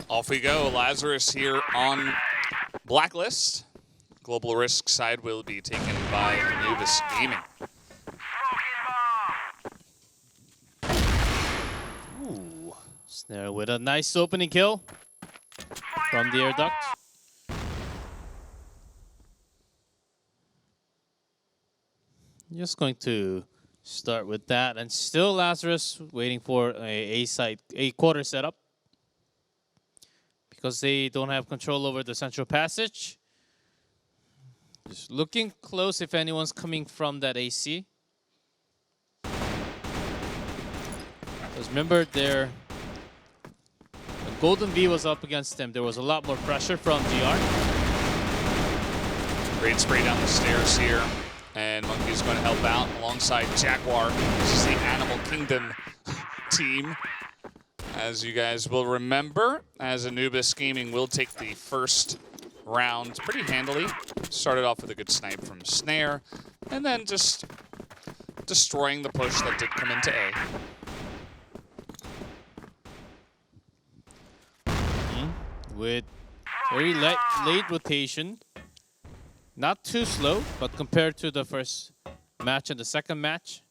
Off we go. Lazarus here on Blacklist. Global Risk side will be taken by Anubis Gaming. Ooh, Snare with a nice opening kill from the air duct. Just going to start with that, and still Lazarus waiting for a quarter setup because they don't have control over the central passage. Just looking close if anyone's coming from that AC. Because remember, when Golden V was up against them, there was a lot more pressure from GR. Great spray down the stairs here. And Monkey's going to help out alongside Jaguar. This is the Animal Kingdom team. As you guys will remember, as Anubis Gaming will take the first round pretty handily. Started off with a good snipe from Snare, and then just destroying the push that did come into A. With very late rotation. Not too slow, but compared to the first match and the second match,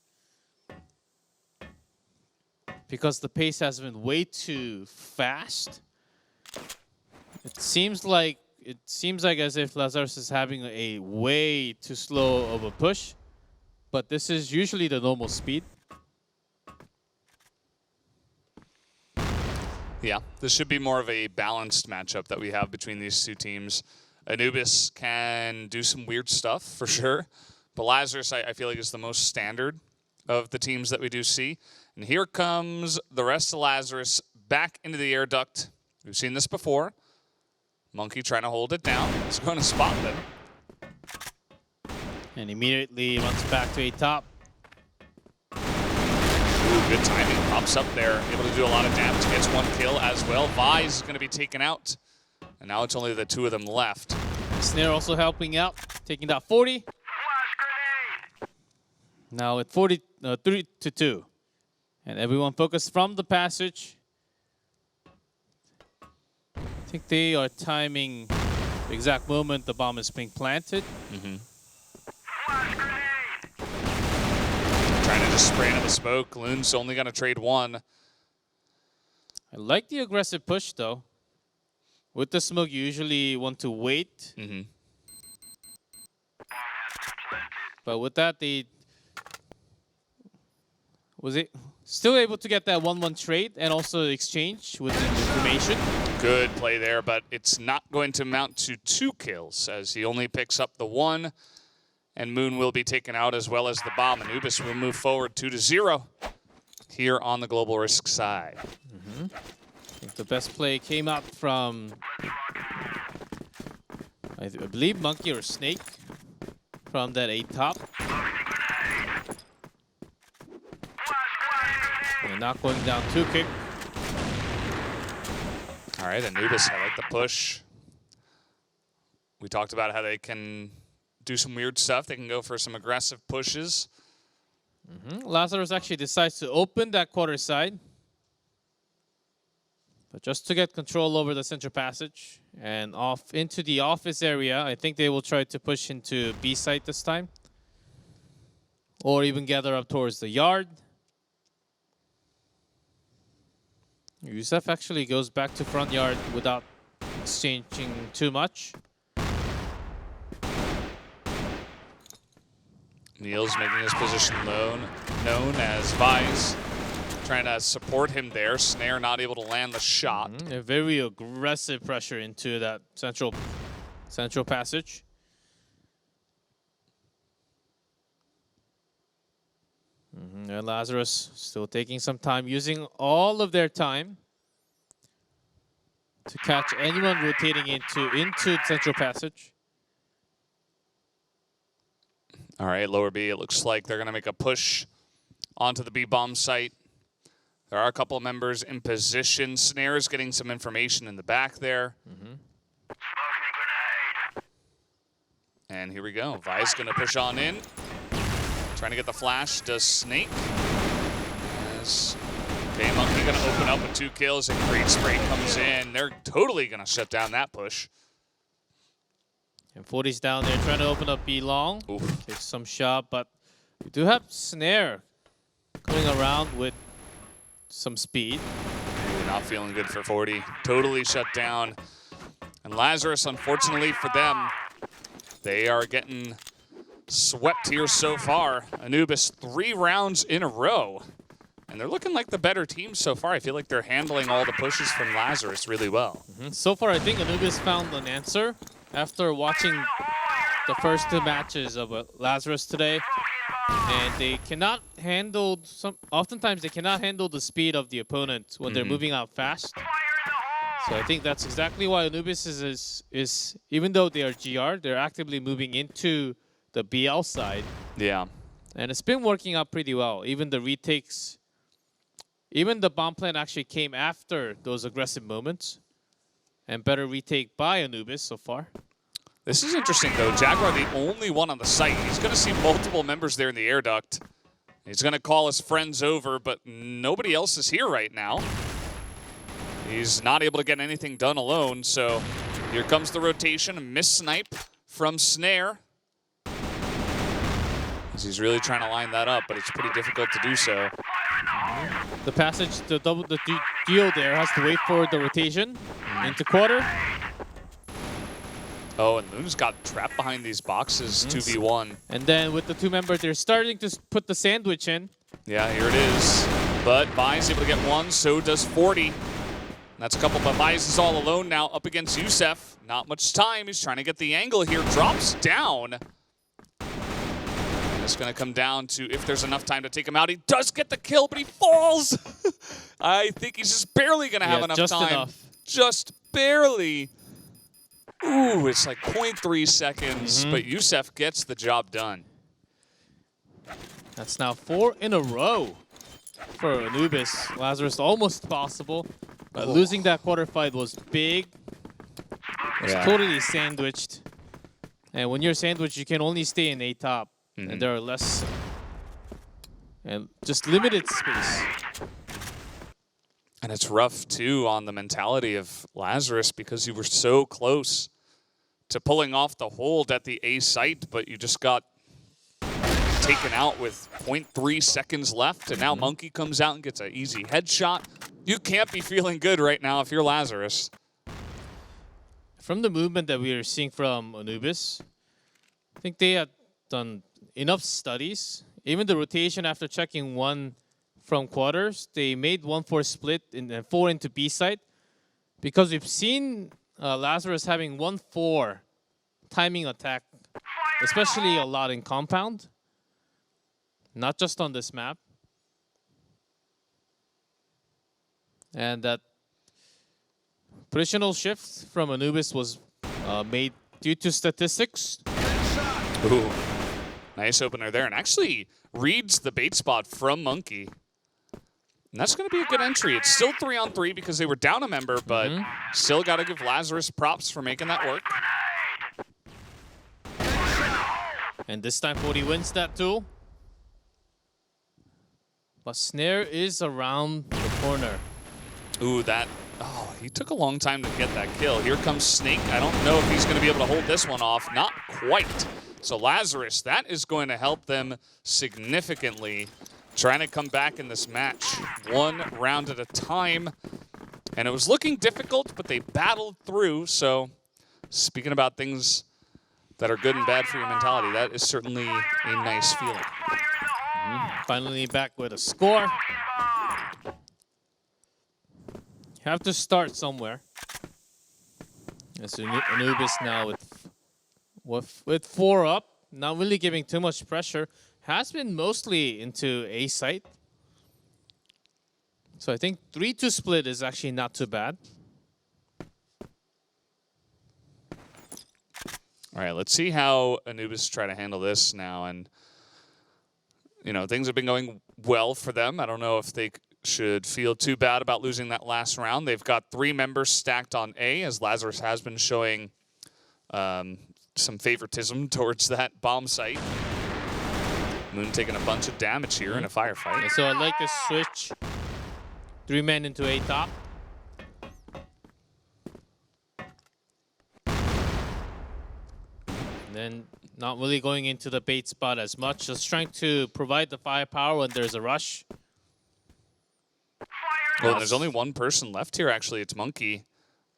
because the pace has been way too fast, it seems like as if Lazarus is having a way too slow of a push, but this is usually the normal speed. Yeah, this should be more of a balanced matchup that we have between these two teams. Anubis can do some weird stuff, for sure. But Lazarus, I feel like, is the most standard of the teams that we do see. And here comes the rest of Lazarus back into the air duct. We've seen this before. Monkey trying to hold it down. He's going to spot them. And immediately runs back to a top. Ooh, good timing. Pops up there. Able to do a lot of damage. Gets one kill as well. Vise is going to be taken out. And now it's only the two of them left. Snare also helping out, taking that 40. Now at 3-2. And everyone focused from the passage. I think they are timing the exact moment the bomb is being planted. Trying to just spray into the smoke. Loon's only going to trade one. I like the aggressive push, though. With the smoke, you usually want to wait. But with that, was it still able to get that 1-1 trade and also exchange with the information? Good play there, but it's not going to amount to 2 kills as he only picks up the 1. And Moon will be taken out as well as the bomb. Anubis will move forward 2-0 here on the Global Risk side. I think the best play came out from, I believe, Monkey or Snake from that 8 top. And not going down 2 kick. All right, Anubis, I like the push. We talked about how they can do some weird stuff. They can go for some aggressive pushes. Lazarus actually decides to open that quarter side. But just to get control over the central passage and off into the office area, I think they will try to push into B site this time. Or even gather up towards the yard. Yusef actually goes back to front yard without exchanging too much. Neil's making his position known as Vise. Trying to support him there. Snare not able to land the shot. A very aggressive pressure into that central passage. And Lazarus still taking some time, using all of their time to catch anyone rotating into central passage. All right, lower B, it looks like they're going to make a push onto the B-bomb site. There are a couple of members in position. Snare is getting some information in the back there. And here we go. Vi's going to push on in. Trying to get the flash. Does Snake. As Okay, Monkey gonna open up with 2 kills, and Great Spray comes in. They're totally gonna shut down that push. And 40's down there trying to open up B long. Oof. Takes some shot, but we do have Snare coming around with some speed. Ooh, not feeling good for 40. Totally shut down. And Lazarus, unfortunately for them, they are getting swept here so far. Anubis 3 rounds in a row. And they're looking like the better team so far. I feel like they're handling all the pushes from Lazarus really well. So far, I think Anubis found an answer after watching the first 2 matches of Lazarus today. And they cannot handle oftentimes they cannot handle the speed of the opponent when they're moving out fast. So I think that's exactly why Anubis is even though they are GR, they're actively moving into the BL side. Yeah. And it's been working out pretty well. Even the retakes, even the bomb plant actually came after those aggressive moments. And better retake by Anubis so far. This is interesting, though. Jaguar, the only one on the site. He's going to see multiple members there in the air duct. He's going to call his friends over, but nobody else is here right now. He's not able to get anything done alone, so here comes the rotation. A miss snipe from Snare. He's really trying to line that up, but it's pretty difficult to do so. The passage, the duo there has to wait for the rotation into quarter. Oh, and Moon's got trapped behind these boxes, 2v1. And then with the 2 members, they're starting to put the sandwich in. Yeah, here it is. But Vi's able to get 1, so does 40. That's a couple, but Vi's is all alone now up against Yusef. Not much time. He's trying to get the angle here. Drops down. And it's going to come down to if there's enough time to take him out. He does get the kill, but he falls. I think he's just barely going to have enough just time. enough. Just barely. Ooh, it's like 0.3 seconds, but Yusef gets the job done. That's now 4 in a row for Anubis. Lazarus almost possible, but losing that quarter fight was big. It was totally sandwiched. And when you're sandwiched, you can only stay in A top, and there are less and just limited space. And it's rough, too, on the mentality of Lazarus because you were so close to pulling off the hold at the A site, but you just got taken out with 0.3 seconds left, and now Monkey comes out and gets an easy headshot. You can't be feeling good right now if you're Lazarus. From the movement that we are seeing from Anubis, I think they have done enough studies. Even the rotation after checking 1 from quarters, they made 1-4 split and 4 into B site because we've seen Lazarus having 1-4 timing attack, especially a lot in compound, not just on this map. And that positional shift from Anubis was made due to statistics. Ooh, nice opener there, and actually reads the bait spot from Monkey. And that's going to be a good entry. It's still 3-on-3 because they were down a member, but still got to give Lazarus props for making that work. And this time 40 wins that too. But Snare is around the corner. Ooh, oh, he took a long time to get that kill. Here comes Snake. I don't know if he's going to be able to hold this one off. Not quite. So Lazarus, that is going to help them significantly. Trying to come back in this match 1 round at a time. And it was looking difficult, but they battled through. So speaking about things that are good and bad for your mentality, that is certainly a nice feeling. Finally back with a score. Have to start somewhere. As Anubis now with 4 up, not really giving too much pressure. Has been mostly into A site. So I think 3-2 split is actually not too bad. All right, let's see how Anubis try to handle this now. And, you know, things have been going well for them. I don't know if they should feel too bad about losing that last round. They've got 3 members stacked on A, as Lazarus has been showing some favoritism towards that bomb site. Moon taking a bunch of damage here in a firefight. So I like this switch 3 men into A top. And then not really going into the bait spot as much, just trying to provide the firepower when there's a rush. Well, there's only one person left here, actually. It's Monkey.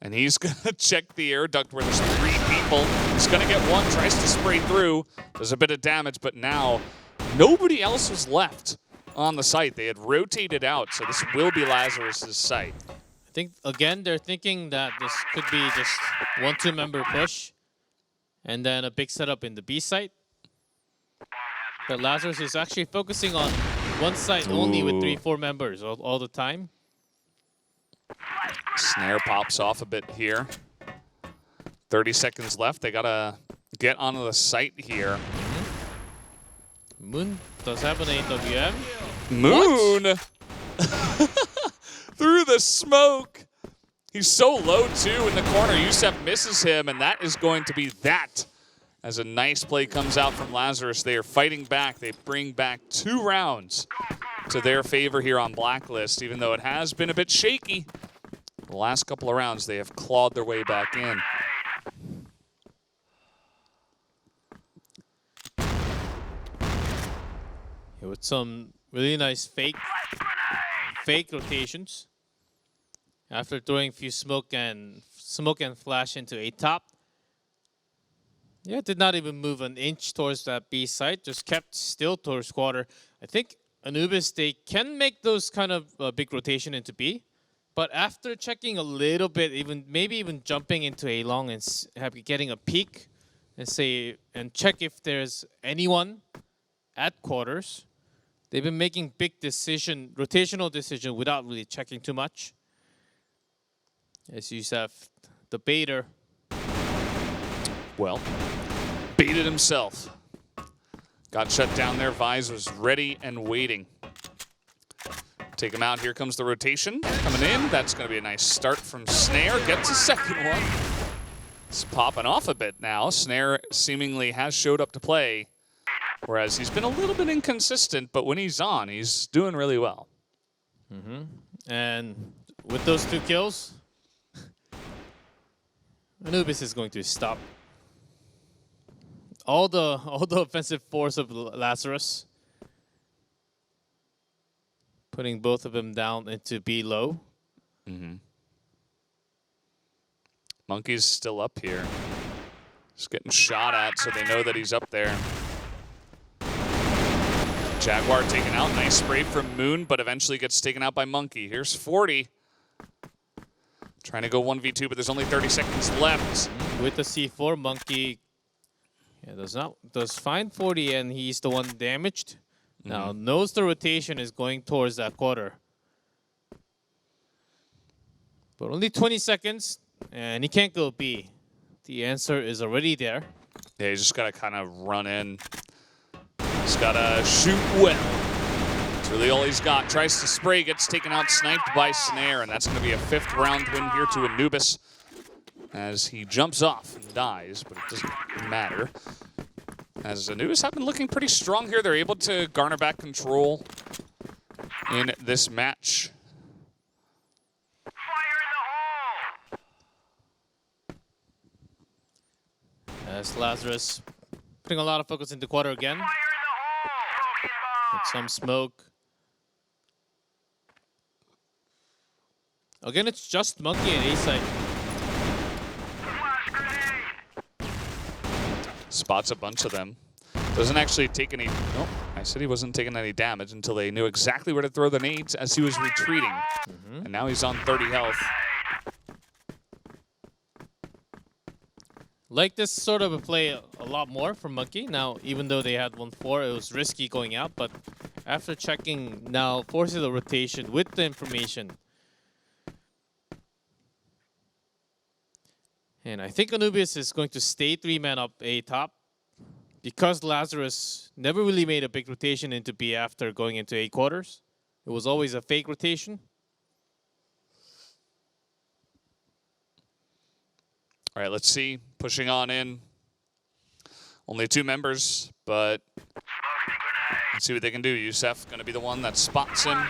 And he's going to check the air duct where there's 3 people. He's going to get one, tries to spray through. There's a bit of damage, but now nobody else was left on the site. They had rotated out, so this will be Lazarus' site. I think, again, they're thinking that this could be just 1-2 member push and then a big setup in the B site. But Lazarus is actually focusing on one site only with 3-4 members all the time. Snare pops off a bit here. 30 seconds left. They got to get onto the site here. Moon does have an AWM. Moon! Through the smoke. He's so low, too, in the corner. Yusef misses him, and that is going to be that. As a nice play comes out from Lazarus, they are fighting back. They bring back 2 rounds to their favor here on Blacklist, even though it has been a bit shaky. The last couple of rounds, they have clawed their way back in. Yeah, with some really nice fake rotations. After throwing a few smoke and flash into A top. Yeah, did not even move an inch towards that B site, just kept still towards quarter. I think Anubis, they can make those kind of big rotation into B. But after checking a little bit, maybe even jumping into A long and getting a peek and check if there's anyone at quarters, they've been making big rotational decision without really checking too much. As Yusef, the baiter. Well, baited himself. Got shut down there. Vise was ready and waiting. Take him out. Here comes the rotation. Coming in. That's going to be a nice start from Snare. Gets a second one. It's popping off a bit now. Snare seemingly has showed up to play, whereas he's been a little bit inconsistent, but when he's on, he's doing really well. And with those 2 kills, Anubis is going to stop all the offensive force of Lazarus, putting both of them down into B low. Monkey's still up here. Just getting shot at, so they know that he's up there. Jaguar taken out. Nice spray from Moon, but eventually gets taken out by Monkey. Here's 40. Trying to go 1v2, but there's only 30 seconds left. With the C4, Monkey does find 40, and he's the one damaged. Now knows the rotation is going towards that quarter. But only 20 seconds, and he can't go B. The answer is already there. Yeah, he's just got to kind of run in. He's got to shoot well. That's really all he's got. Tries to spray, gets taken out, sniped by Snare, and that's going to be a 5th round win here to Anubis as he jumps off and dies, but it doesn't matter. As Anubis have been looking pretty strong here. They're able to garner back control in this match. As Lazarus putting a lot of focus into quarter again. With some smoke. Again, it's just Monkey and A side. Spots a bunch of them. Doesn't actually take any... Nope, I said he wasn't taking any damage until they knew exactly where to throw the nades as he was retreating. And now he's on 30 health. Like this sort of a play a lot more from Monkey. Now, even though they had 1-4, it was risky going out. But after checking now, forces the rotation with the information. And I think Anubis is going to stay 3-man up A top. Because Lazarus never really made a big rotation into B after going into A quarters. It was always a fake rotation. All right, let's see. Pushing on in. Only 2 members, but Let's see what they can do. Youssef going to be the one that spots him.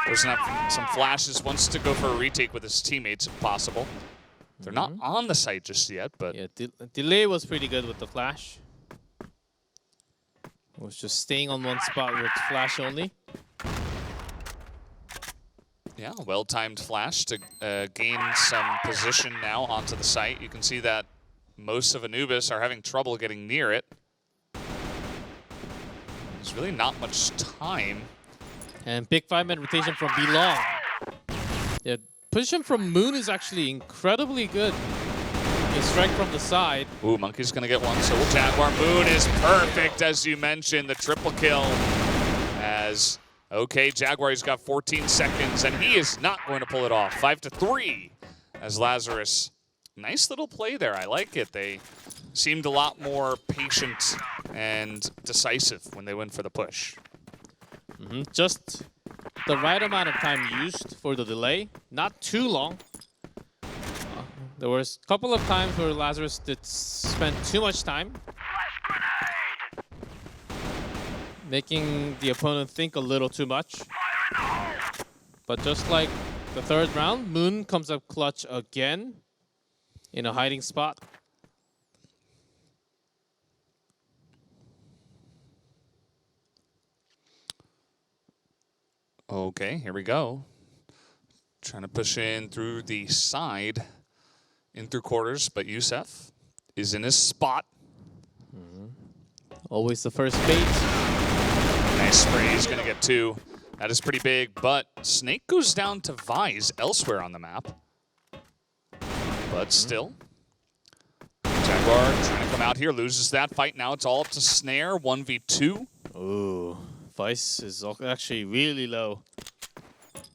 There's some flashes. Wants to go for a retake with his teammates if possible. They're not on the site just yet, but... Yeah, delay was pretty good with the flash. Was just staying on one spot with flash only. Yeah, well-timed flash to gain some position now onto the site. You can see that most of Anubis are having trouble getting near it. There's really not much time. And big 5-man rotation from Belong. Yeah, position from Moon is actually incredibly good. A strike from the side. Ooh, Monkey's gonna get one. So will Jaguar. Moon is perfect, as you mentioned. The triple kill. As okay, Jaguar, he's got 14 seconds, and he is not going to pull it off. 5-3. As Lazarus, nice little play there. I like it. They seemed a lot more patient and decisive when they went for the push. Just the right amount of time used for the delay. Not too long. There was a couple of times where Lazarus did spend too much time, making the opponent think a little too much. But just like the third round, Moon comes up clutch again in a hiding spot. Okay, here we go. Trying to push in through the side, in through quarters, but Youssef is in his spot. Always the first bait. Nice spray, he's gonna get 2. That is pretty big, but Snake goes down to Vise elsewhere on the map. But still, Jaguar trying to come out here, loses that fight. Now it's all up to Snare, 1v2. Ooh, Vice is actually really low.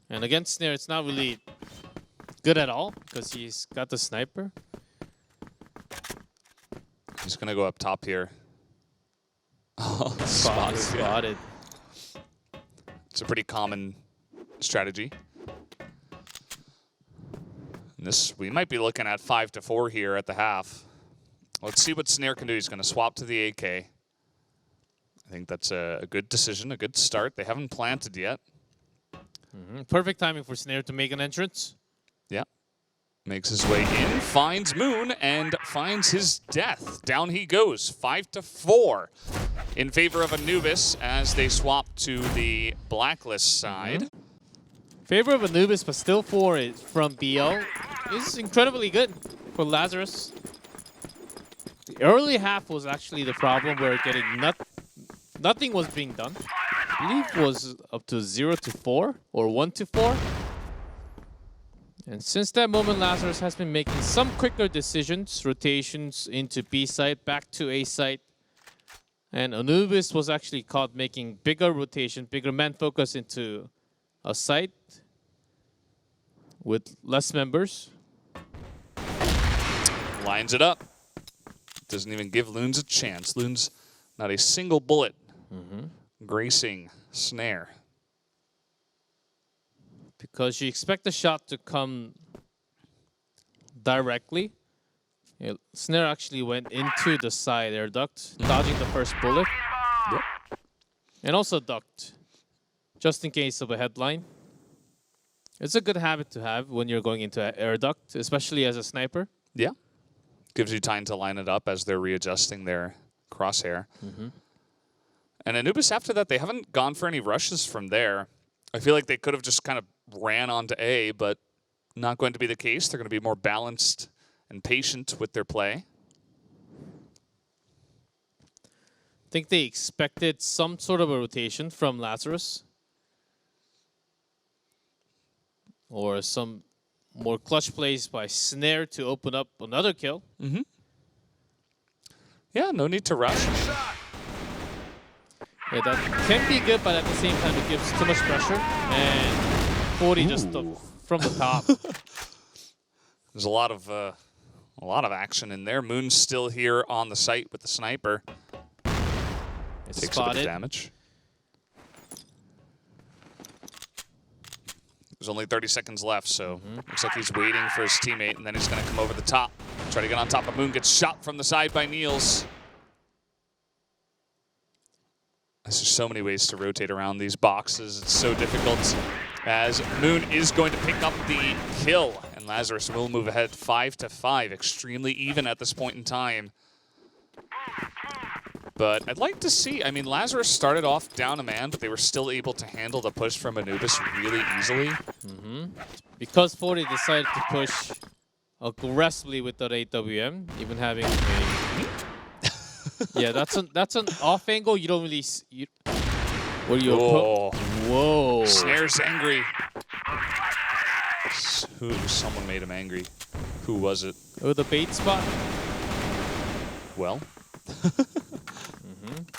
And against Snare, it's not really good at all because he's got the sniper. He's gonna go up top here. Oh, Spotted. It's a pretty common strategy. And this, we might be looking at 5-4 here at the half. Let's see what Snare can do. He's going to swap to the AK. I think that's a good decision, a good start. They haven't planted yet. Perfect timing for Snare to make an entrance. Yeah. Makes his way in, finds Moon, and finds his death. Down he goes, 5-4 in favor of Anubis as they swap to the Blacklist side. Favor of Anubis, but still 4 from BL is incredibly good for Lazarus. The early half was actually the problem where getting nothing was being done. I believe it was up to 0-4 or 1-4. And since that moment, Lazarus has been making some quicker decisions, rotations into B site, back to A site. And Anubis was actually caught making bigger rotation, bigger man focus into a site with less members. Lines it up. Doesn't even give Loons a chance. Loons, not a single bullet gracing Snare. Because you expect the shot to come directly. Snare actually went into the side air duct, dodging the first bullet. Yep. And also ducked, just in case of a headline. It's a good habit to have when you're going into air duct, especially as a sniper. Yeah. Gives you time to line it up as they're readjusting their crosshair. And Anubis, after that, they haven't gone for any rushes from there. I feel like they could have just kind of ran onto A, but not going to be the case. They're going to be more balanced and patient with their play. I think they expected some sort of a rotation from Lazarus. Or some more clutch plays by Snare to open up another kill. Yeah, no need to rush. Yeah, that can be good, but at the same time, it gives too much pressure. And 40 just from the top. There's a lot of action in there. Moon's still here on the site with the sniper. It's Takes a bit of spotted. damage. There's only 30 seconds left, so looks like he's waiting for his teammate, and then he's going to come over the top. Try to get on top of Moon. Gets shot from the side by Niels. There's so many ways to rotate around these boxes. It's so difficult, as Moon is going to pick up the kill, and Lazarus will move ahead 5-5. Extremely even at this point in time. But I'd like to see, I mean, Lazarus started off down a man, but they were still able to handle the push from Anubis really easily. Because 40 decided to push aggressively with that AWM, even having a... yeah, that's an off angle. You don't really... Where you... Oh. Whoa. Snare's angry. Someone made him angry. Who was it? Oh, the bait spot. Well...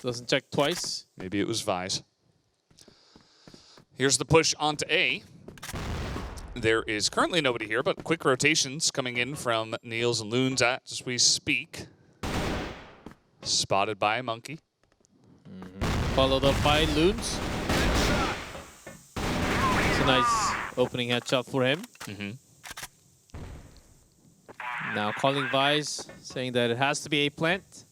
Doesn't check twice. Maybe it was Vise. Here's the push onto A. There is currently nobody here, but quick rotations coming in from Niels and Loons as we speak. Spotted by Monkey. Followed up by Loons. It's a nice opening headshot for him. Now calling Vise, saying that it has to be a plant.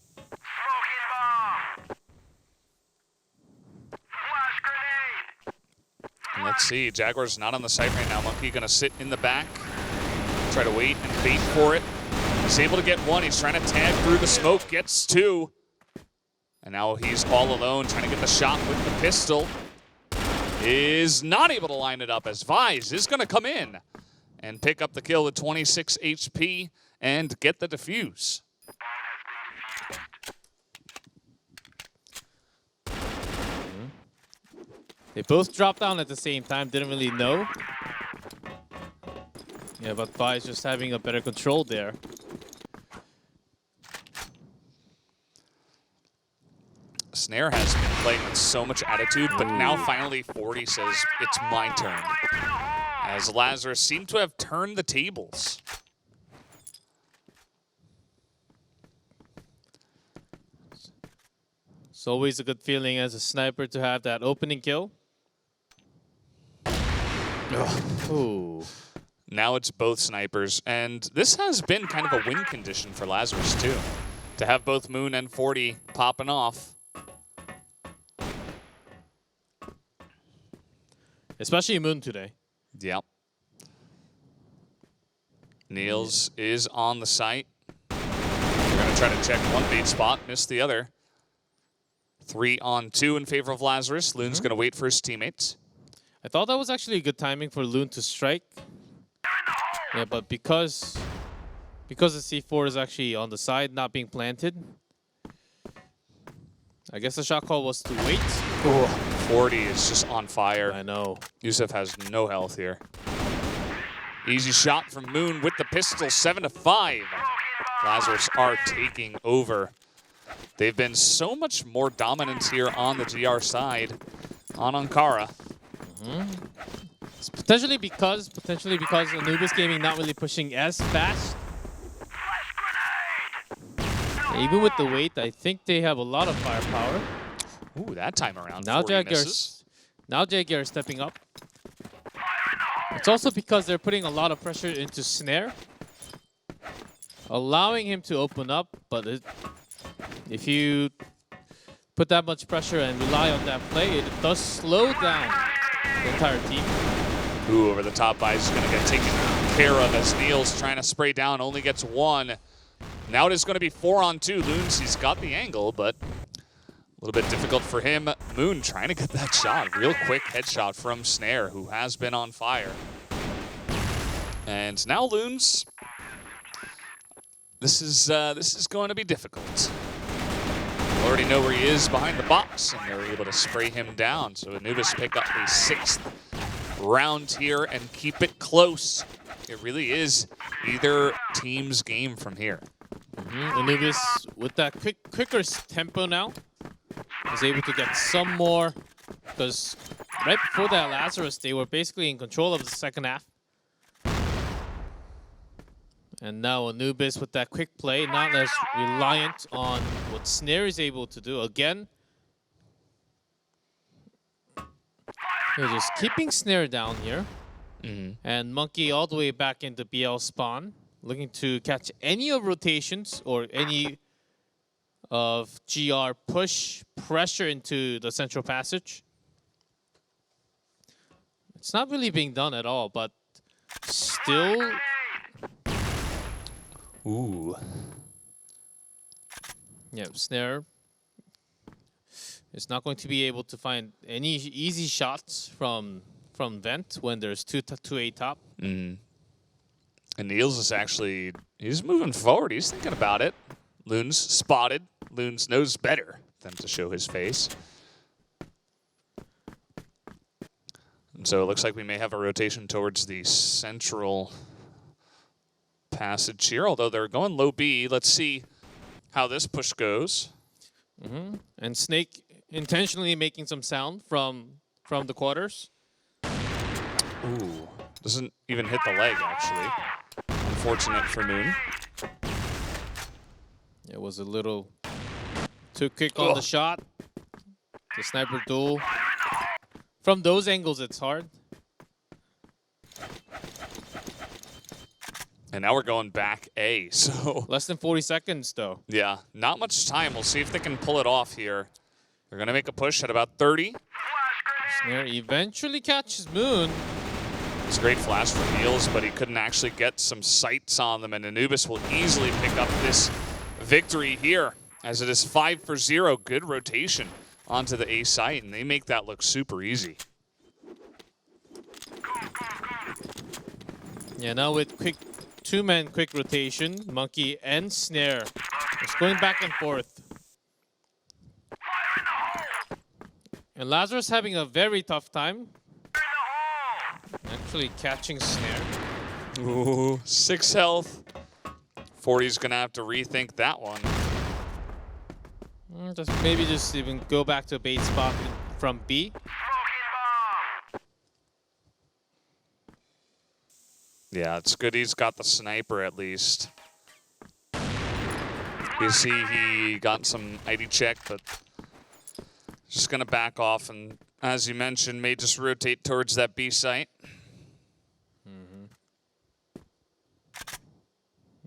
And let's see, Jaguar's not on the site right now. Monkey gonna sit in the back, try to wait and bait for it. He's able to get one. He's trying to tag through the smoke, gets two. And now he's all alone, trying to get the shot with the pistol. Is not able to line it up, as Vise is gonna come in and pick up the kill with 26 HP and get the defuse. They both dropped down at the same time, didn't really know. Yeah, but Vise just having a better control there. Snare has been playing with so much attitude, but now finally 40 says, it's my turn. As Lazarus seemed to have turned the tables. It's always a good feeling as a sniper to have that opening kill. Ooh. Now it's both snipers, and this has been kind of a win condition for Lazarus too. To have both Moon and 40 popping off. Especially Moon today. Yep. Niels is on the site. We're going to try to check one bait spot, miss the other. 3-on-2 in favor of Lazarus. Loon's going to wait for his teammates. I thought that was actually good timing for Loon to strike. Yeah, but because the C4 is actually on the side, not being planted, I guess the shot call was to wait. Oh, 40 is just on fire. I know. Yusuf has no health here. Easy shot from Moon with the pistol, 7-5. Lazarus are taking over. They've been so much more dominant here on the GR side, on Ankara. It's potentially because Anubis Gaming not really pushing as fast. Even with the weight, I think they have a lot of firepower. Ooh, that time around. Now 40 misses. Jaguar is stepping up. It's also because they're putting a lot of pressure into Snare, allowing him to open up. But if you put that much pressure and rely on that play, it does slow down the entire team. Ooh, over the top by is going to get taken care of as Niels trying to spray down, only gets one. Now it is going to be 4-on-2. Loons, he's got the angle, but a little bit difficult for him. Moon trying to get that shot. Real quick headshot from Snare, who has been on fire. And now Loons, this is going to be difficult. You already know where he is behind the box, and they're able to spray him down. So Anubis pick up a 6th round here and keep it close. It really is either team's game from here. Anubis, with that quicker tempo now, is able to get some more, because right before that Lazarus, they were basically in control of the second half. And now Anubis with that quick play, not as reliant on what Snare is able to do. Again, they're just keeping Snare down here. And Monkey all the way back into BL spawn, looking to catch any of rotations or any of GR push pressure into the central passage. It's not really being done at all, but still. Ooh. Yeah, Snare is not going to be able to find any easy shots from vent when there's 2A top. And Niels is actually, he's moving forward. He's thinking about it. Loon's spotted. Loon's knows better than to show his face. And so it looks like we may have a rotation towards the central passage here, although they're going low B. Let's see how this push goes. And Snake intentionally making some sound from the quarters. Ooh, doesn't even hit the leg, actually. Unfortunate for Moon. It was a little too quick on the shot. The sniper duel. From those angles, it's hard. And now we're going back A, so... Less than 40 seconds, though. Yeah, not much time. We'll see if they can pull it off here. They're going to make a push at about 30. Snare eventually catches Moon. It's a great flash for Niels, but he couldn't actually get some sights on them, and Anubis will easily pick up this victory here, as it is 5 for 0. Good rotation onto the A site, and they make that look super easy. Yeah, now with quick two-man quick rotation, Monkey and Snare. It's going back and forth. And Lazarus having a very tough time. Actually catching Snare. Ooh, 6 health. 40's gonna have to rethink that one. Maybe just even go back to a bait spot from B. Yeah, it's good he's got the sniper at least. You see he got some ID check, but just gonna back off, and as you mentioned, may just rotate towards that B site.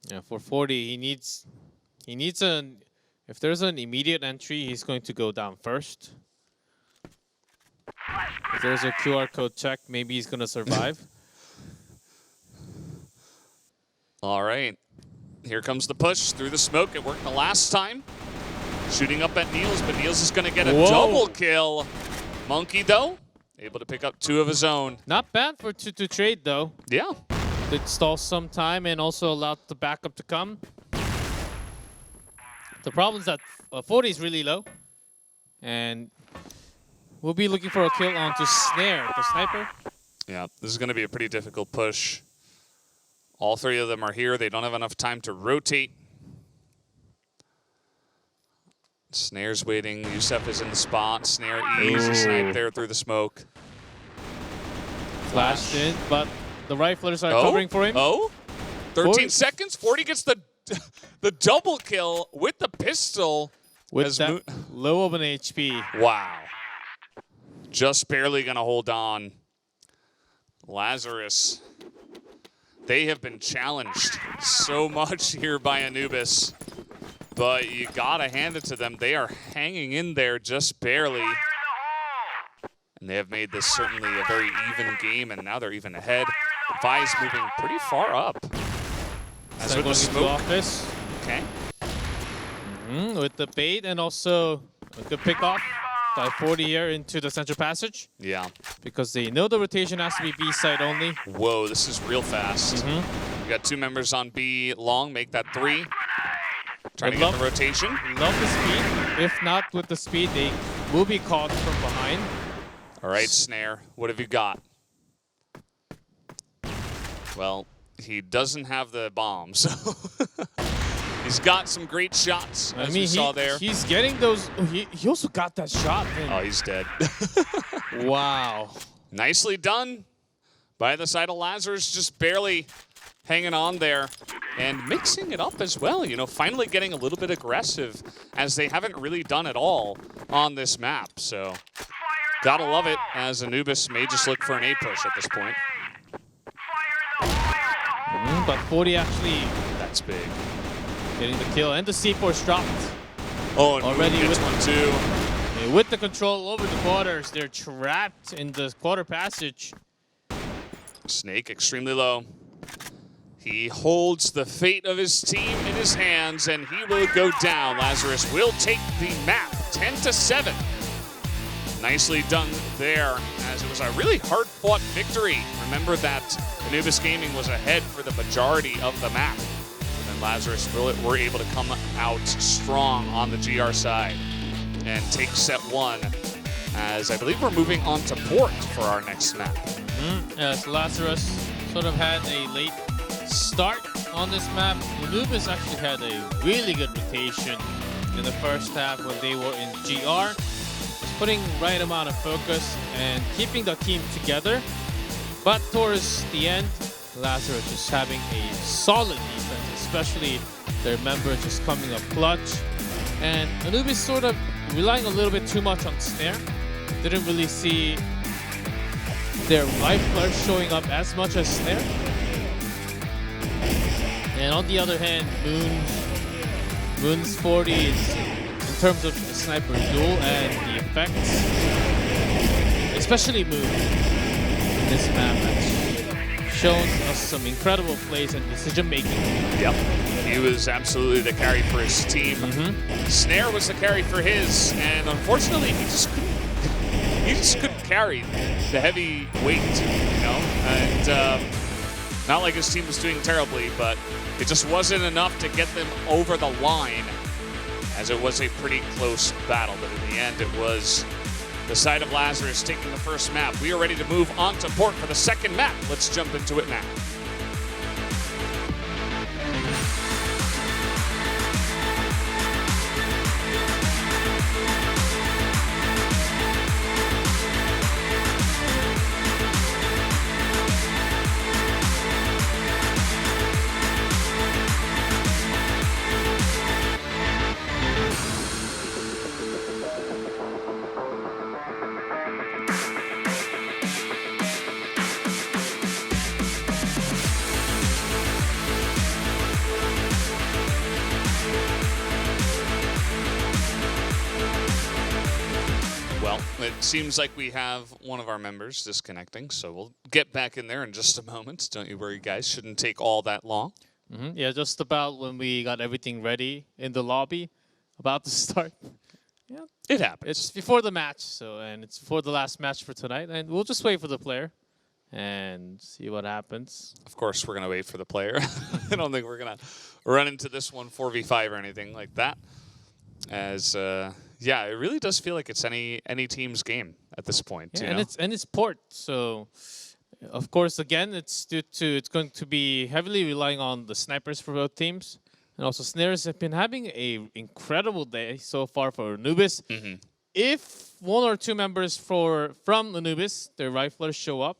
Yeah, for 40, he needs an. If there's an immediate entry, he's going to go down first. If there's a QR code check, maybe he's gonna survive. All right, here comes the push through the smoke. It worked the last time. Shooting up at Niels, but Niels is gonna get a double kill. Monkey though, able to pick up 2 of his own. Not bad for to trade though. Yeah. Did stall some time and also allowed the backup to come. The problem is that 40 is really low, and we'll be looking for a kill onto Snare, the sniper. Yeah, this is going to be a pretty difficult push. All 3 of them are here. They don't have enough time to rotate. Snare's waiting. Yusef is in the spot. Snare easy snipe there through the smoke. Flashed in, but the riflers are covering for him. 13 40. seconds. 40 gets the double kill with the pistol. With that low of an HP. Wow. Just barely going to hold on. Lazarus. They have been challenged so much here by Anubis. But you got to hand it to them. They are hanging in there just barely. And they have made this certainly a very even game, and now they're even ahead. Vi's moving pretty far up. As with the smoke. Okay. With the bait and also a good pick off by 40 here into the central passage. Yeah. Because they know the rotation has to be B side only. Whoa, this is real fast. We got 2 members on B long, make that 3. Trying to get the rotation. Love the speed. If not with the speed, they will be caught from behind. All right, Snare, what have you got? Well, he doesn't have the bomb, so he's got some great shots, as we saw there. He's getting those. He also got that shot. Oh, he's dead. Wow. Nicely done by the side of Lazarus, just barely hanging on there and mixing it up as well. You know, finally getting a little bit aggressive, as they haven't really done at all on this map. So gotta love it, as Anubis may just look for an A push at this point. But 40 actually, that's big. Getting the kill, and the C4's dropped. Oh, and Already Moon gets with- one too. With the control over the quarters, they're trapped in the quarter passage. Snake extremely low. He holds the fate of his team in his hands, and he will go down. Lazarus will take the map, 10-7. Nicely done there, as it was a really hard-fought victory. Remember that Anubis Gaming was ahead for the majority of the map. And then Lazarus were able to come out strong on the GR side and take set 1, as I believe we're moving on to port for our next map. Yes, Lazarus sort of had a late start on this map. Anubis actually had a really good rotation in the first half when they were in GR. Just putting right amount of focus and keeping the team together. But towards the end, Lazarus just having a solid defense, especially their members just coming up clutch. And Anubis sort of relying a little bit too much on snare. Didn't really see their riflers showing up as much as snare. And on the other hand, Moon's 40 is, in terms of the sniper duel and the effects, especially Moon in this map, has shown us some incredible plays and decision making. Yep. He was absolutely the carry for his team. Snare was the carry for his, and unfortunately, he just couldn't carry the heavy weight, you know. And not like his team was doing terribly, but it just wasn't enough to get them over the line, as it was a pretty close battle. But in the end, it was the side of Lazarus taking the first map. We are ready to move on to port for the second map. Let's jump into it now. It seems like we have one of our members disconnecting, so we'll get back in there in just a moment. Don't you worry, guys. Shouldn't take all that long. Yeah, just about when we got everything ready in the lobby, about to start. Yeah, it happens. It's before the match, and it's before the last match for tonight, and we'll just wait for the player and see what happens. Of course, we're gonna wait for the player. I don't think we're gonna run into this one 4v5 or anything like that. As yeah, it really does feel like it's any team's game at this point. Yeah, you know? and it's port, so of course again it's going to be heavily relying on the snipers for both teams, and also snares have been having a incredible day so far for Anubis. If one or two members from Anubis, their riflers show up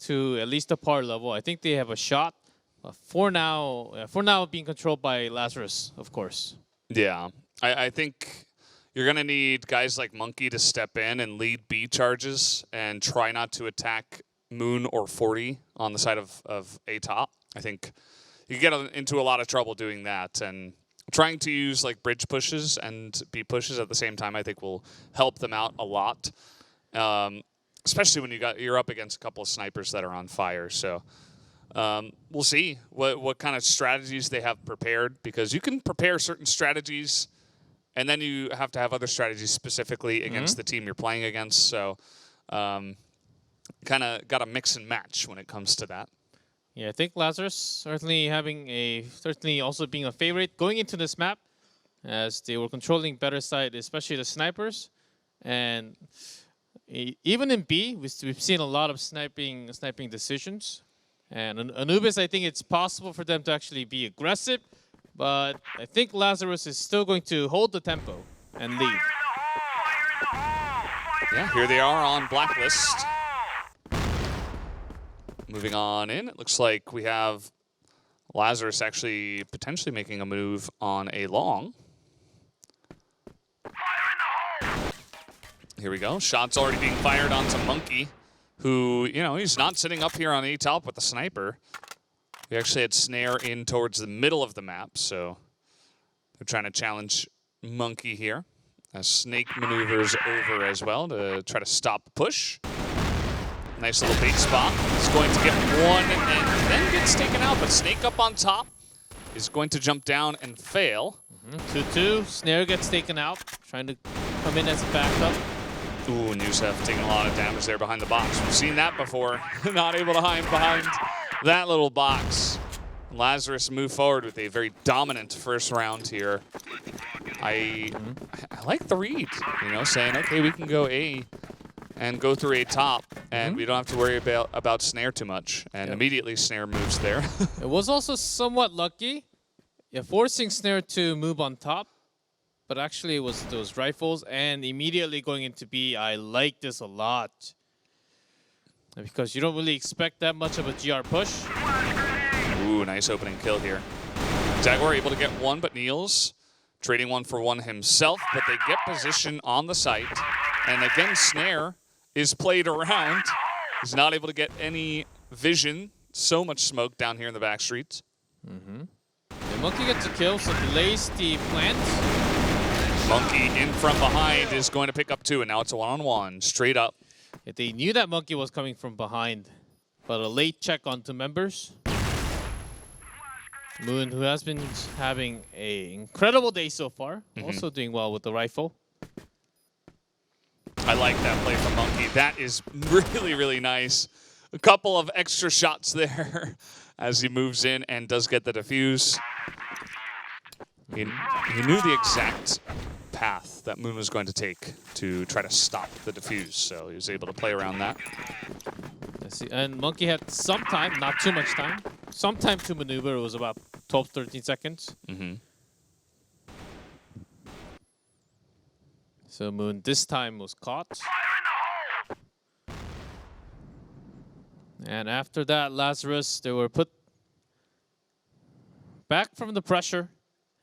to at least a par level, I think they have a shot. For now being controlled by Lazarus, of course. Yeah, I think you're going to need guys like Monkey to step in and lead B charges and try not to attack Moon or 40 on the side of A top. I think you get into a lot of trouble doing that, and trying to use like bridge pushes and B pushes at the same time I think will help them out a lot, especially when you're up against a couple of snipers that are on fire. So we'll see what kind of strategies they have prepared, because you can prepare certain strategies and then you have to have other strategies specifically against the team you're playing against. So kind of got to mix and match when it comes to that. Yeah, I think Lazarus certainly also being a favorite going into this map, as they were controlling better side, especially the snipers. And even in B, we've seen a lot of sniping decisions. And Anubis, I think it's possible for them to actually be aggressive, but I think Lazarus is still going to hold the tempo and lead. Yeah, here they are on Blacklist. Moving on in, it looks like we have Lazarus actually potentially making a move on a long. Here we go. Shots already being fired onto Monkey, who, you know, he's not sitting up here on A top with the sniper. We actually had Snare in towards the middle of the map, so they're trying to challenge Monkey here. As Snake maneuvers over as well to try to stop the push. Nice little bait spot. He's going to get one and then gets taken out, but Snake up on top is going to jump down and fail. 2-2. Snare gets taken out, trying to come in as a backup. Ooh, and Yusef taking a lot of damage there behind the box. We've seen that before. Not able to hide behind that little box. Lazarus move forward with a very dominant first round here. I like the read, you know, saying, okay, we can go A and go through A top, and we don't have to worry about Snare too much. And immediately Snare moves there. It was also somewhat lucky, forcing Snare to move on top, but actually it was those rifles and immediately going into B. I like this a lot because you don't really expect that much of a GR push. Ooh, nice opening kill here. Jaguar able to get one, but Niels trading one for one himself, but they get position on the site. And again, Snare is played around. He's not able to get any vision. So much smoke down here in the back streets. And Monkey gets a kill, so delays the plant. Monkey in from behind is going to pick up two, and now it's a one-on-one, straight up. They knew that Monkey was coming from behind, but a late check onto members. Moon, who has been having an incredible day so far, also doing well with the rifle. I like that play from Monkey. That is really, really nice. A couple of extra shots there as he moves in and does get the defuse. He knew the exact path that Moon was going to take to try to stop the defuse, so he was able to play around that. Let's see. And Monkey had some time, not too much time. Some time to maneuver. It was about 12, 13 seconds. So Moon this time was caught. And after that, Lazarus, they were put back from the pressure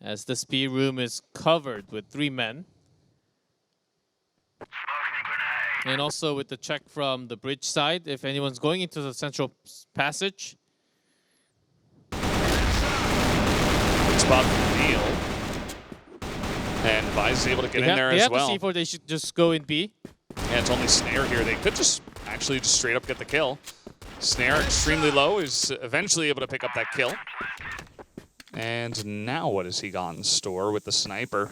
as this B room is covered with 3 men. And also with the check from the bridge side, if anyone's going into the central passage. Good spot from Neil. And Vice is able to get in there as well. They have to C4, they should just go in B. Yeah, it's only Snare here. They could just actually just straight up get the kill. Snare extremely low is eventually able to pick up that kill. And now what has he got in store with the sniper?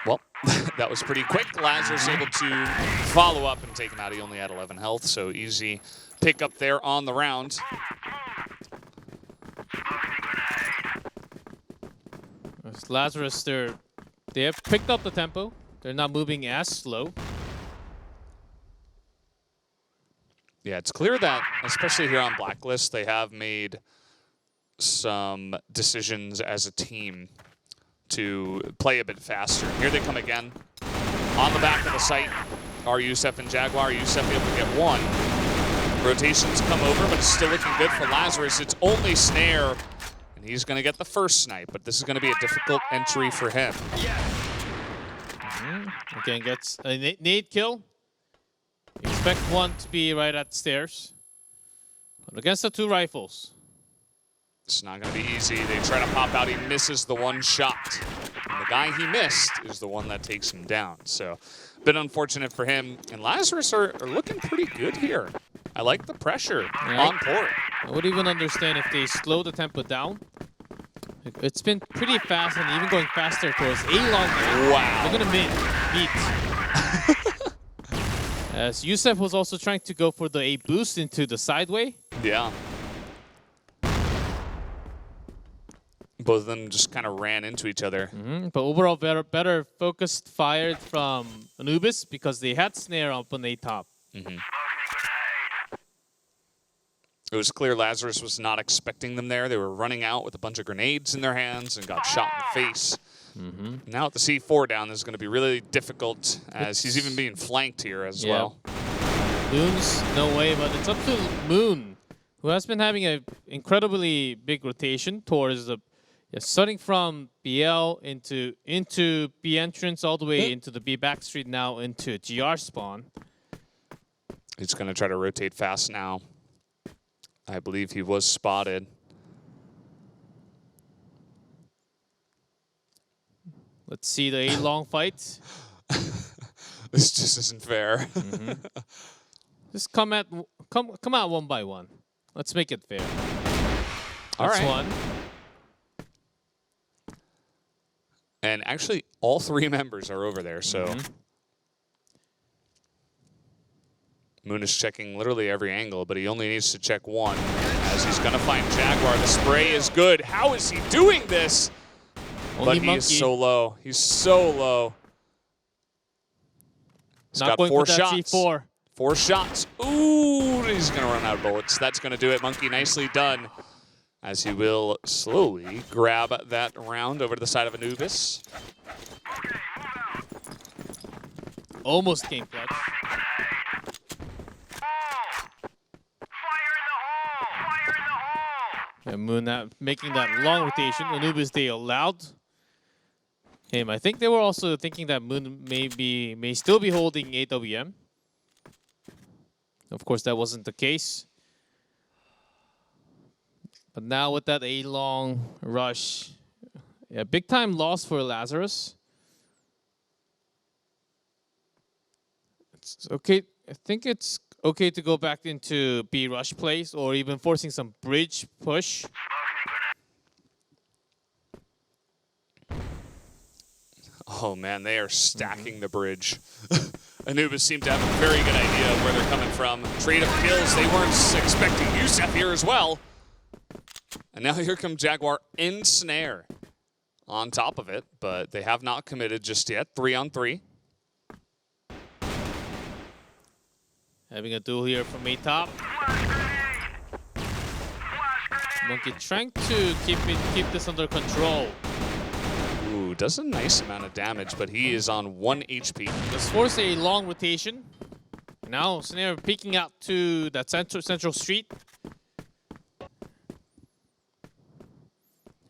Well, that was pretty quick. Lazarus able to follow up and take him out. He only had 11 health, so easy pick up there on the round. Lazarus, they have picked up the tempo. They're not moving as slow. Yeah, it's clear that, especially here on Blacklist, they have made some decisions as a team to play a bit faster. Here they come again. On the back of the site are Yusef and Jaguar. Yusef able to get one. Rotations come over, but it's still looking good for Lazarus. It's only Snare, and he's going to get the first snipe, but this is going to be a difficult entry for him. Again, gets a nade kill. Expect one to be right at the stairs. But against the 2 rifles. It's not going to be easy. They try to pop out. He misses the one shot. And the guy he missed is the one that takes him down. So, a bit unfortunate for him. And Lazarus are looking pretty good here. I like the pressure on port. I would even understand if they slow the tempo down. It's been pretty fast and even going faster towards A long. Wow. They're going to meet. As Yusef was also trying to go for the A boost into the sideway. Yeah. Both of them just kind of ran into each other. But overall, better focused fired from Anubis because they had Snare up on A top. It was clear Lazarus was not expecting them there. They were running out with a bunch of grenades in their hands and got shot in the face. Now with the C4 down, this is going to be really difficult as he's even being flanked here as well. Moon's no way, but it's up to Moon, who has been having an incredibly big rotation towards the starting from BL into B entrance all the way into the B back street, now into GR spawn. He's going to try to rotate fast now. I believe he was spotted. Let's see the A-long fight. This just isn't fair. Just come out one by one. Let's make it fair. All That's right. one. And actually, all 3 members are over there, so Moon is checking literally every angle, but he only needs to check one, as he's going to find Jaguar. The spray is good. How is he doing this? Only But he Monkey. is so low. He's so low. He's Not got going 4 for that shots. C4. 4 shots. Ooh, he's going to run out of bullets. That's going to do it. Monkey, nicely done. As he will slowly grab that round over to the side of Anubis. Almost came clutch. And Moon making that long rotation. Anubis, they allowed him. I think they were also thinking that Moon may still be holding AWM. Of course, that wasn't the case. But now with that A-long rush, yeah, big time loss for Lazarus. It's okay. I think it's okay to go back into B rush plays or even forcing some bridge push. Oh man, they are stacking the bridge. Anubis seemed to have a very good idea of where they're coming from. Trade of kills, they weren't expecting Yusef here as well. And now here comes Jaguar in snare on top of it, but they have not committed just yet. 3-on-3. Having a duel here from A top. Monkey trying to keep this under control. Ooh, does a nice amount of damage, but he is on 1 HP. Let's force a long rotation. Now Snare peeking out to that central street.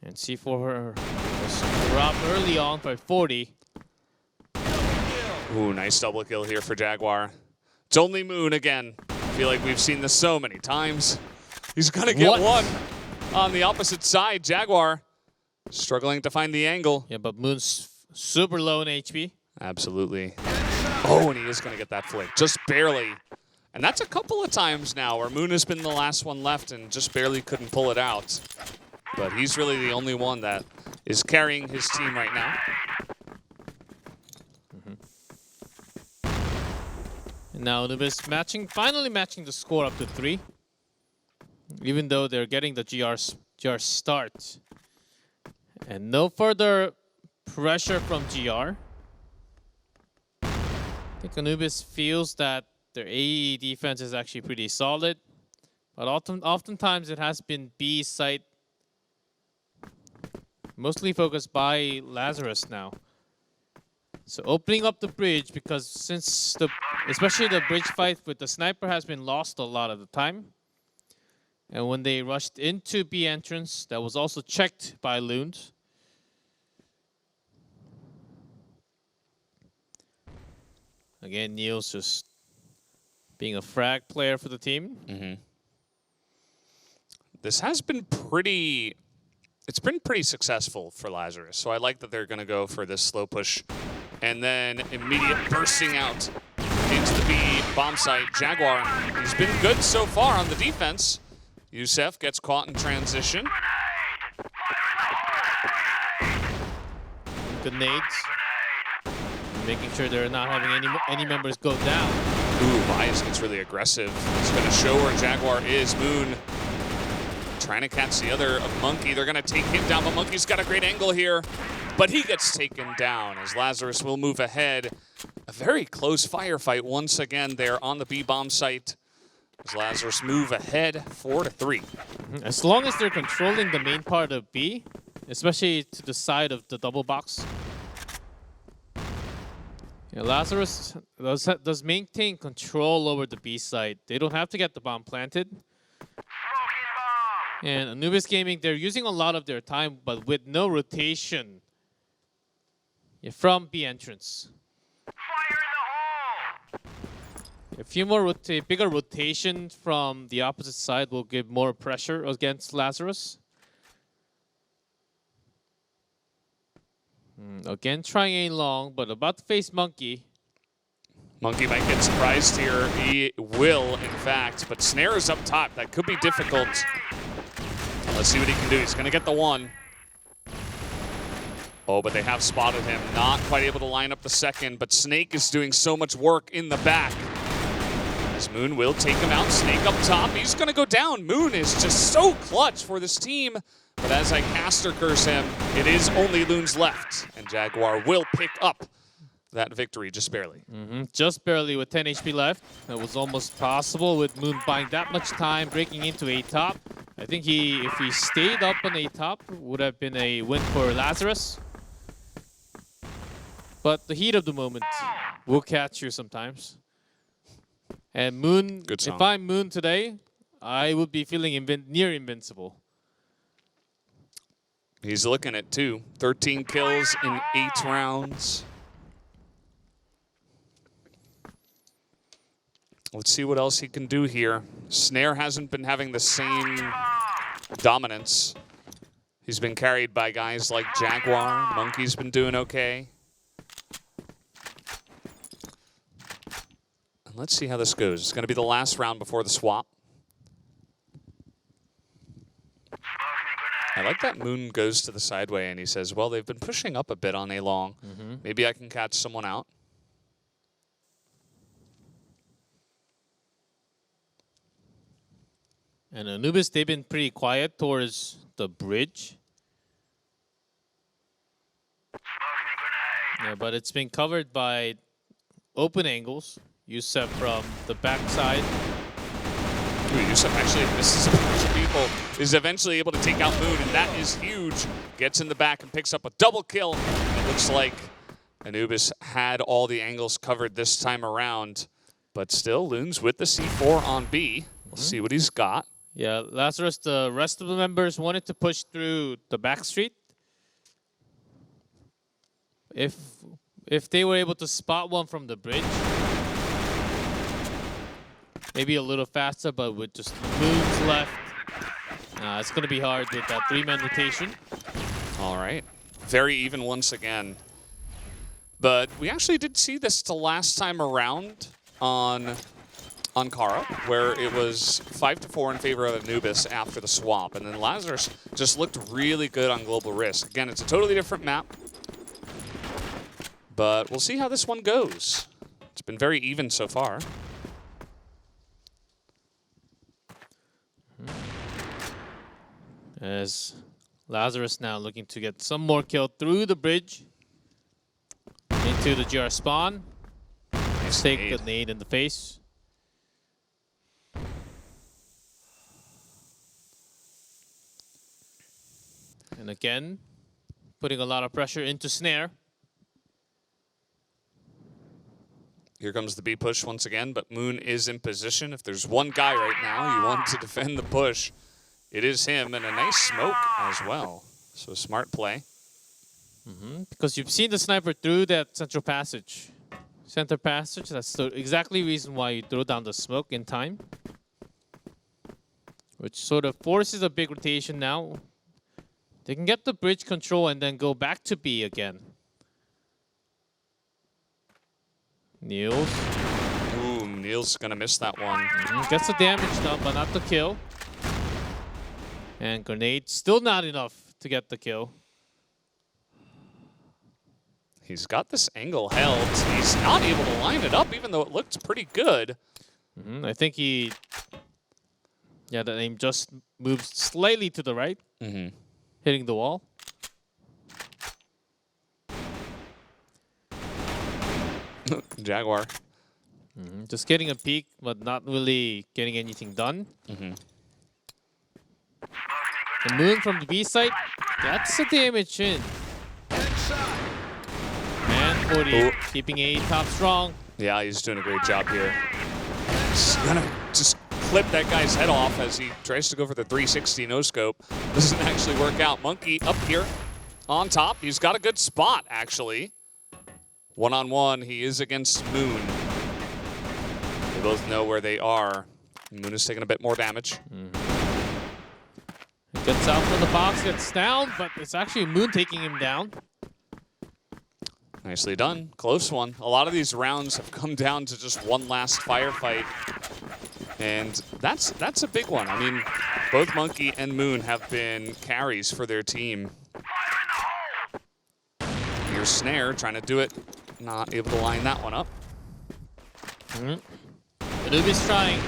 And C4 was dropped early on by 40. Ooh, nice double kill here for Jaguar. It's only Moon again. I feel like we've seen this so many times. He's gonna get one on the opposite side. Jaguar struggling to find the angle. Yeah, but Moon's super low in HP. Absolutely. Oh, and he is gonna get that flick, just barely. And that's a couple of times now where Moon has been the last one left and just barely couldn't pull it out. But he's really the only one that is carrying his team right now. And now Anubis finally matching the score up to 3. Even though they're getting the GR start. And no further pressure from GR. I think Anubis feels that their AE defense is actually pretty solid. But oftentimes it has been B site. Mostly focused by Lazarus now. So opening up the bridge, because especially the bridge fight with the sniper has been lost a lot of the time. And when they rushed into B entrance, that was also checked by Loons. Again, Neil's just being a frag player for the team. This has been pretty... It's been pretty successful for Lazarus, so I like that they're going to go for this slow push. And then immediate bursting out into the B bomb site. Jaguar, he's been good so far on the defense. Yusef gets caught in transition. Good nades. Making sure they're not having any members go down. Ooh, Bias gets really aggressive. He's going to show where Jaguar is. Moon trying to catch the other Monkey. They're going to take him down, but Monkey's got a great angle here. But he gets taken down as Lazarus will move ahead. A very close firefight once again there on the B-bomb site. As Lazarus move ahead 4-3. As long as they're controlling the main part of B, especially to the side of the double box. Yeah, Lazarus does maintain control over the B side. They don't have to get the bomb planted. And Anubis Gaming, they're using a lot of their time, but with no rotation from B entrance. A few more bigger rotation from the opposite side will give more pressure against Lazarus. Again, trying a long, but about to face Monkey. Monkey might get surprised here. He will, in fact, but Snare is up top. That could be difficult. Let's see what he can do. He's going to get the one. Oh, but they have spotted him. Not quite able to line up the second, but Snake is doing so much work in the back. As Moon will take him out. Snake up top. He's going to go down. Moon is just so clutch for this team. But as I caster curse him, it is only Loons left. And Jaguar will pick up that victory just barely. Just barely with 10 HP left. It was almost possible with Moon buying that much time, breaking into a top. I think if he stayed up on a top, would have been a win for Lazarus. But the heat of the moment will catch you sometimes. And Moon, if I'm Moon today, I would be feeling near invincible. He's looking at 13 kills in 8 rounds. Let's see what else he can do here. Snare hasn't been having the same dominance. He's been carried by guys like Jaguar. Monkey's been doing okay. And let's see how this goes. It's going to be the last round before the swap. I like that Moon goes to the sideway and he says, well, they've been pushing up a bit on a long. Maybe I can catch someone out. And Anubis, they've been pretty quiet towards the bridge. Yeah, but it's been covered by open angles. Yusef from the backside. Yusef actually misses a bunch of people. Is eventually able to take out Moon, and that is huge. Gets in the back and picks up a double kill. And it looks like Anubis had all the angles covered this time around. But still, Loons with the C4 on B. We'll see what he's got. Yeah, Lazarus, the rest of the members wanted to push through the back street. If they were able to spot one from the bridge, maybe a little faster, but with just Moons left, it's going to be hard with that 3-man rotation. All right. Very even once again. But we actually did see this the last time around on Kara, where it was 5-4 in favor of Anubis after the swap. And then Lazarus just looked really good on Global Risk. Again, it's a totally different map. But we'll see how this one goes. It's been very even so far. As Lazarus now looking to get some more kill through the bridge into the GR spawn. Nice Take nade. the nade in the face. And again, putting a lot of pressure into Snare. Here comes the B push once again, but Moon is in position. If there's one guy right now you want to defend the push, it is him, and a nice smoke as well. So smart play. Because you've seen the sniper through that central passage. Center passage, that's the exactly reason why you throw down the smoke in time. Which sort of forces a big rotation now. They can get the bridge control and then go back to B again. Niels. Ooh, Niels gonna miss that one. Gets the damage done, but not the kill. And grenade, still not enough to get the kill. He's got this angle held. He's not able to line it up, even though it looked pretty good. I think he... Yeah, the aim just moves slightly to the right. Hitting the wall. Jaguar. Just getting a peek, but not really getting anything done. The Moon from the B site, that's the damage in. And 40, keeping A top strong. Yeah, he's doing a great job here. He's gonna just clip that guy's head off as he tries to go for the 360 no-scope. Doesn't actually work out. Monkey up here on top. He's got a good spot, actually. One-on-one, he is against Moon. They both know where they are. Moon is taking a bit more damage. Gets out from the box, gets down, but it's actually Moon taking him down. Nicely done. Close one. A lot of these rounds have come down to just one last firefight. And that's a big one. I mean, both Monkey and Moon have been carries for their team. Here's Snare trying to do it. Not able to line that one up. Anubis trying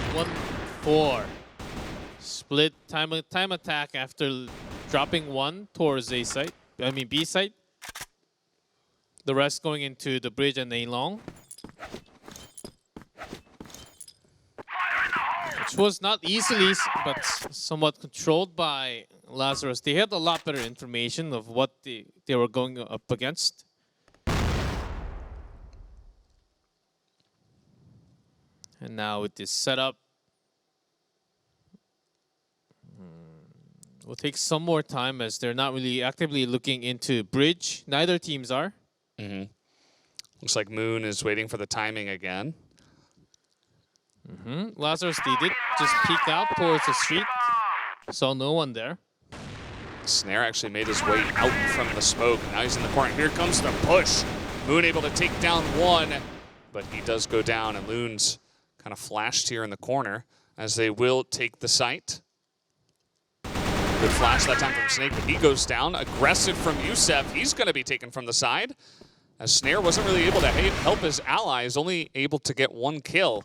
1-4. Split time attack after dropping one towards A site. I mean B site. The rest going into the bridge and A long. Which was not easily, but somewhat controlled by Lazarus. They had a lot better information of what they were going up against. And now with this setup, will take some more time as they're not really actively looking into bridge. Neither teams are. Looks like Moon is waiting for the timing again. Lazarus did just peek out towards the street. Saw no one there. Snare actually made his way out from the smoke. Now he's in the corner. Here comes the push. Moon able to take down one, but he does go down, and Loon's kind of flashed here in the corner as they will take the site. Good flash that time from Snake, but he goes down. Aggressive from Youssef. He's going to be taken from the side, as Snare wasn't really able to help his allies, only able to get one kill.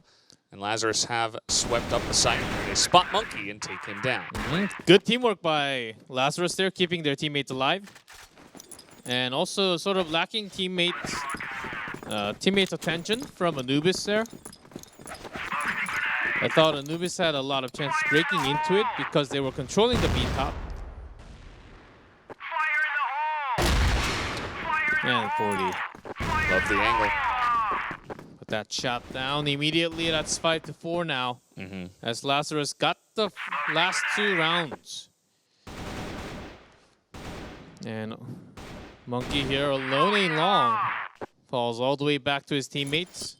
And Lazarus have swept up the site. They spot Monkey and take him down. Good teamwork by Lazarus there, keeping their teammates alive. And also sort of lacking teammates' attention from Anubis there. I thought Anubis had a lot of chance breaking into it because they were controlling the B top. And 40. Love the angle. Put that shot down immediately. That's 5-4 now. As Lazarus got the last 2 rounds. And Monkey here alone ain't long. Falls all the way back to his teammates,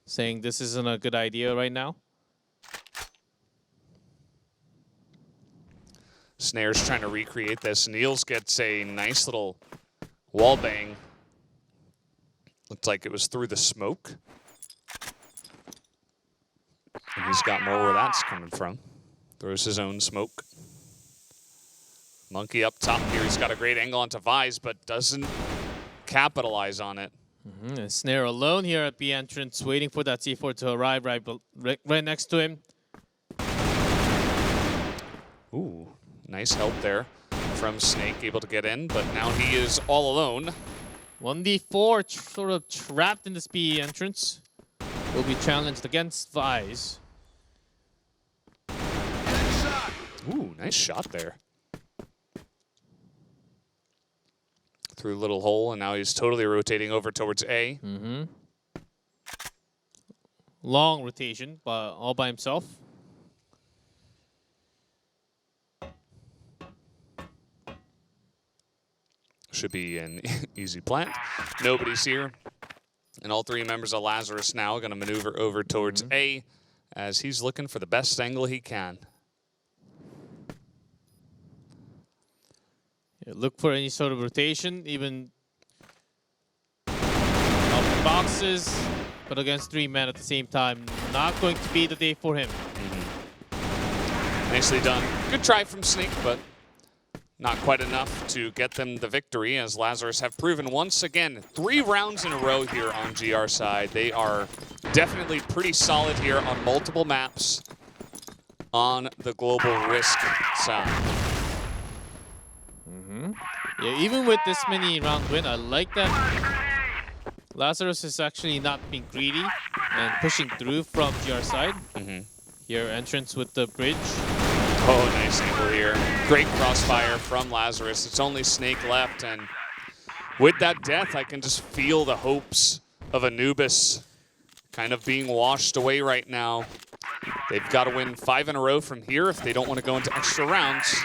saying this isn't a good idea right now. Snare's trying to recreate this. Niels gets a nice little wall bang. Looked like it was through the smoke. And he's got more where that's coming from. Throws his own smoke. Monkey up top here. He's got a great angle onto Vise, but doesn't capitalize on it. And Snare alone here at B entrance, waiting for that C4 to arrive right next to him. Ooh, nice help there from Snake, able to get in, but now he is all alone. 1v4, sort of trapped in this B entrance. Will be challenged against Vise. Ooh, nice shot there. Through a little hole, and now he's totally rotating over towards A. Long rotation, but all by himself. Should be an easy plant. Nobody's here. And all 3 members of Lazarus now going to maneuver over towards A as he's looking for the best angle he can. Look for any sort of rotation, even off the boxes, but against 3 men at the same time. Not going to be the day for him. Nicely done. Good try from Snake, but not quite enough to get them the victory, as Lazarus have proven once again 3 rounds in a row here on GR side. They are definitely pretty solid here on multiple maps on the global risk side. Yeah, even with this many round win, I like that Lazarus is actually not being greedy and pushing through from GR side. Here, entrance with the bridge. Oh, nice angle here. Great crossfire from Lazarus. It's only Snake left, and with that death, I can just feel the hopes of Anubis kind of being washed away right now. They've got to win 5 in a row from here if they don't want to go into extra rounds.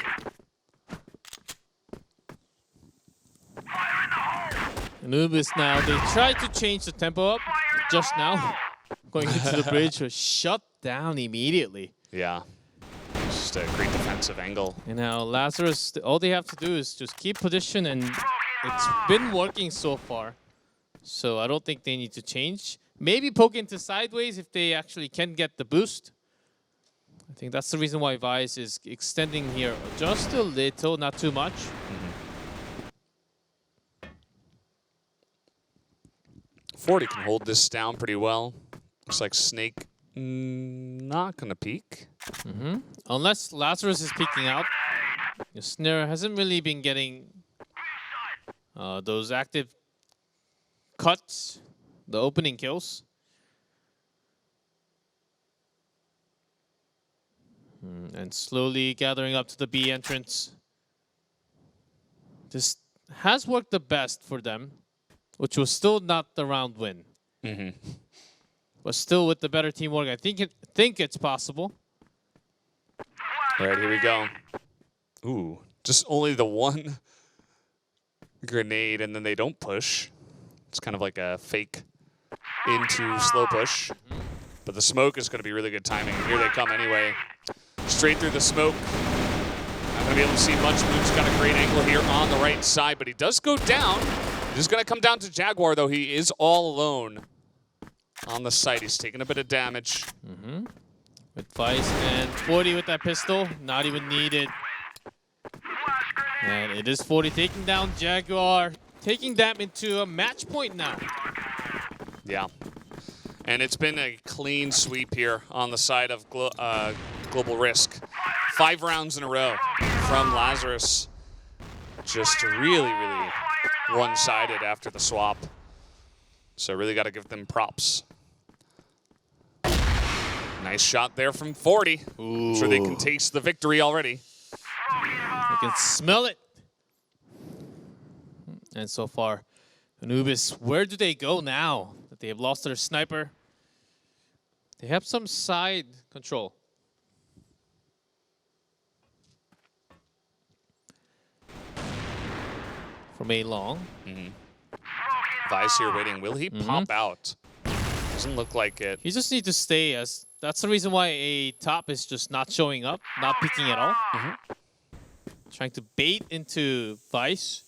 Anubis now, they tried to change the tempo up just now. Going into the bridge was shut down immediately. Yeah, just a great defensive angle. And now Lazarus, all they have to do is just keep position, and it's been working so far. So I don't think they need to change. Maybe poke into sideways if they actually can get the boost. I think that's the reason why Vice is extending here just a little, not too much. 40 can hold this down pretty well. Looks like Snake not going to peek. Unless Lazarus is peeking out. Snare hasn't really been getting those active cuts, the opening kills. And slowly gathering up to the B entrance. This has worked the best for them, which was still not the round win. But still with the better teamwork, I think it's possible. All right, here we go. Ooh, just only the one grenade, and then they don't push. It's kind of like a fake into slow push. But the smoke is going to be really good timing. Here they come anyway. Straight through the smoke. Not going to be able to see much. Moon's got a great angle here on the right side, but he does go down. He's going to come down to Jaguar, though. He is all alone on the site. He's taking a bit of damage. With Vice and 40 with that pistol. Not even needed. And it is 40 taking down Jaguar. Taking them into a match point now. Yeah. And it's been a clean sweep here on the side of Global Risk. 5 rounds in a row from Lazarus. Just really, really one-sided after the swap. So really got to give them props. Nice shot there from 40. I'm sure they can taste the victory already. They can smell it. And so far, Anubis, where do they go now that they have lost their sniper? They have some side control. From A long. Vice here waiting. Will he pop out? Doesn't look like it. He just needs to stay as... That's the reason why A top is just not showing up, not peeking at all. Trying to bait into Vice.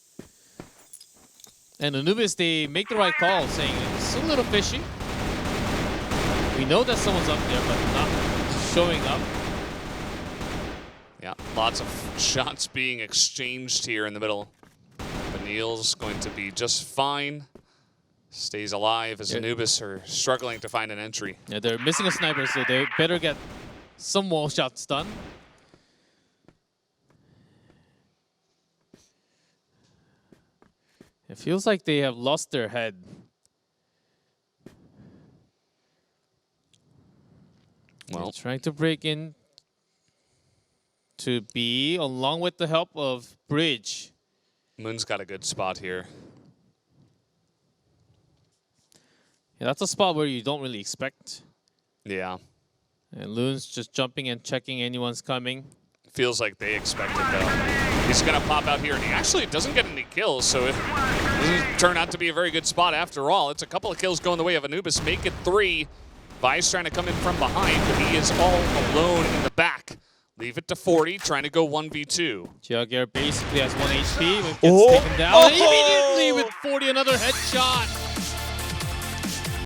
And Anubis, they make the right call, saying it's a little fishy. We know that someone's up there, but not showing up. Yeah, lots of shots being exchanged here in the middle. But Neil's going to be just fine. Stays alive as Anubis are struggling to find an entry. Yeah, they're missing a sniper, so they better get some wall shots done. It feels like they have lost their head. Well, they're trying to break in to B, along with the help of Bridge. Moon's got a good spot here. Yeah, that's a spot where you don't really expect. Yeah. And Loon's just jumping and checking anyone's coming. Feels like they expect it, though. He's going to pop out here, and he actually doesn't get any kills, so it doesn't turn out to be a very good spot after all. It's a couple of kills going the way of Anubis. Make it 3. Vice trying to come in from behind, but he is all alone in the back. Leave it to 40, trying to go 1v2. Jaguar basically has 1 HP, but gets taken down. And immediately with 40, another headshot.